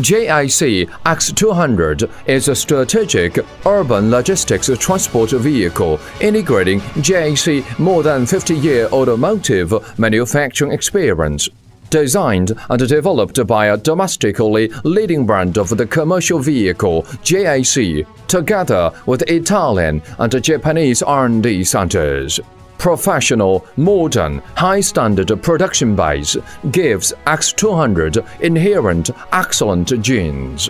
JAC X200 is a strategic urban logistics transport vehicle integrating JAC more than 50-year automotive manufacturing experience. Designed and developed by a domestically leading brand of the commercial vehicle, JAC, together with Italian and Japanese R&D centers. Professional, modern, high-standard production base gives X200 inherent excellent genes.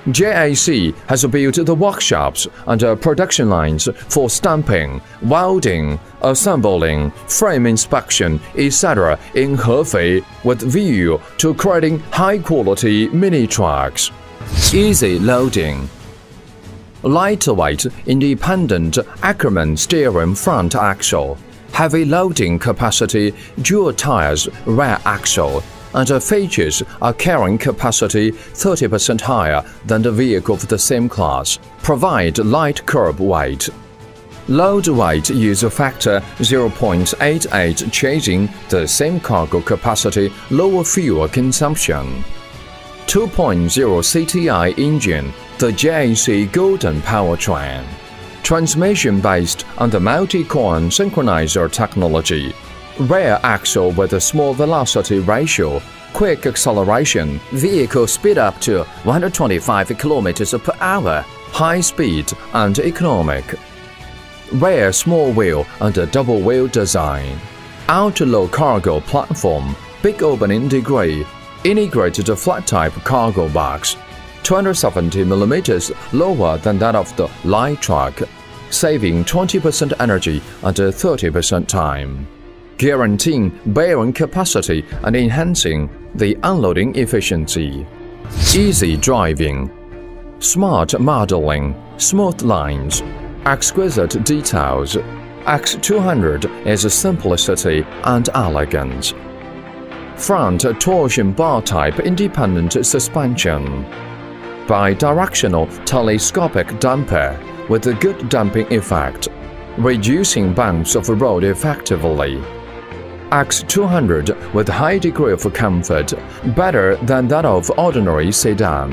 JAC has built the workshops and production lines for stamping, welding, assembling, frame inspection, etc. in Hefei with view to creating high-quality mini-trucks. Easy loading. Lightweight, independent Ackerman steering front axle. Heavy loading capacity, dual tires, rear axle, and features a carrying capacity 30% higher than the vehicle of the same class. Provide light curb weight. Load weight use factor 0.88, chasing the same cargo capacity, lower fuel consumption. 2.0 CTI engine, the JAC Golden powertrain. Transmission based on the multi-coin synchronizer technology. Rear axle with a small velocity ratio, quick acceleration, vehicle speed up to 125 km per hour, high speed and economic. Rear small wheel and a double wheel design. Ultra-low cargo platform, big opening degree, integrated flat type cargo box. 270 mm lower than that of the light truck, saving 20% energy and 30% time, guaranteeing bearing capacity and enhancing the unloading efficiency. Easy driving. Smart modeling, smooth lines, exquisite details. X200 is simplicity and elegance. Front torsion bar type independent suspension. Bidirectional telescopic damper with a good damping effect, reducing bumps of road effectively. X200 with high degree of comfort, better than that of ordinary sedan.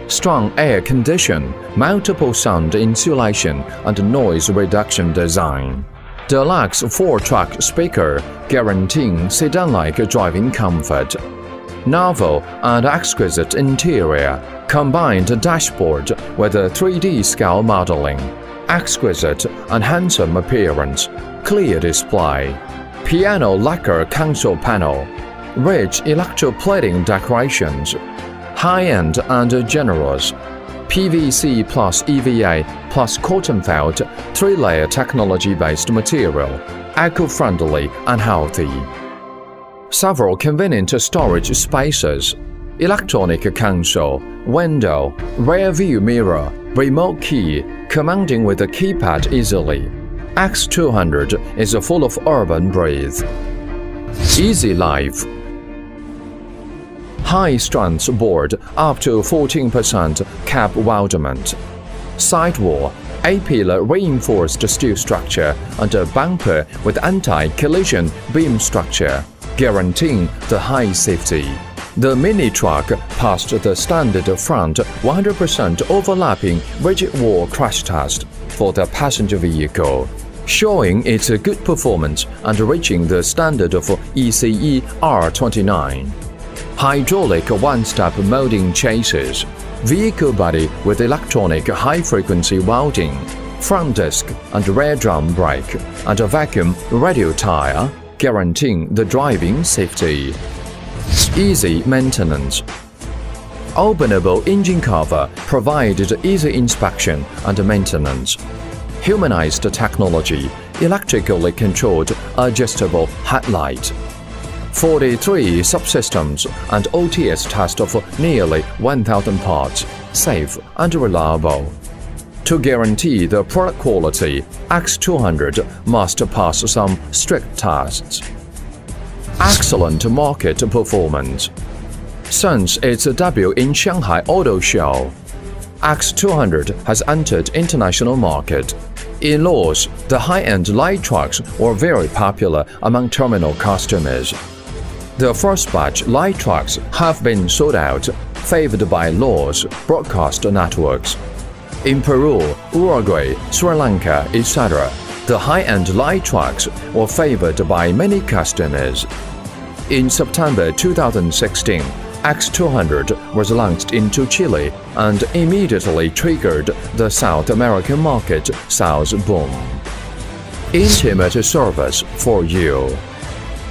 Strong air condition, multiple sound insulation and noise reduction design. Deluxe 4-track speaker, guaranteeing sedan-like driving comfort. Novel and exquisite interior, combined dashboard with a 3D scale modeling, exquisite and handsome appearance, clear display, piano lacquer console panel, rich electroplating decorations, high-end and generous, PVC plus EVA plus cotton felt 3-layer technology-based material, eco-friendly and healthy. Several convenient storage spaces, electronic console, window, rear view mirror, remote key, commanding with a keypad easily. X200 is full of urban breeze. Easy life. High strength board up to 14% cap weldment. Sidewall, A-pillar reinforced steel structure and a bumper with anti-collision beam structure, guaranteeing the high safety. The mini truck passed the standard front 100% overlapping rigid wall crash test for the passenger vehicle, showing its good performance and reaching the standard of ECE R29. Hydraulic one-step molding chassis, vehicle body with electronic high-frequency welding, front disc and rear drum brake, and a vacuum radial tire, guaranteeing the driving safety. Easy maintenance. Openable engine cover provided easy inspection and maintenance. Humanized technology, electrically controlled adjustable headlight. 43 subsystems and OTS test of nearly 1,000 parts, safe and reliable. To guarantee the product quality, X200 must pass some strict tests. Excellent market performance. Since its debut in Shanghai Auto Show, X200 has entered international market. In laws, the high-end light trucks were very popular among terminal customers. The first batch light trucks have been sold out. favored by laws, broadcast networks. In Peru, Uruguay, Sri Lanka, etc., the high-end light trucks were favored by many customers. In September 2016, X200 was launched into Chile and immediately triggered the South American market sales boom. Intimate service for you.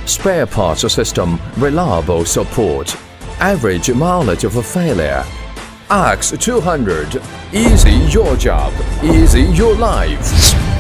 Spare parts system reliable support. Average mileage of failure. X200. Easy your job, easy your life.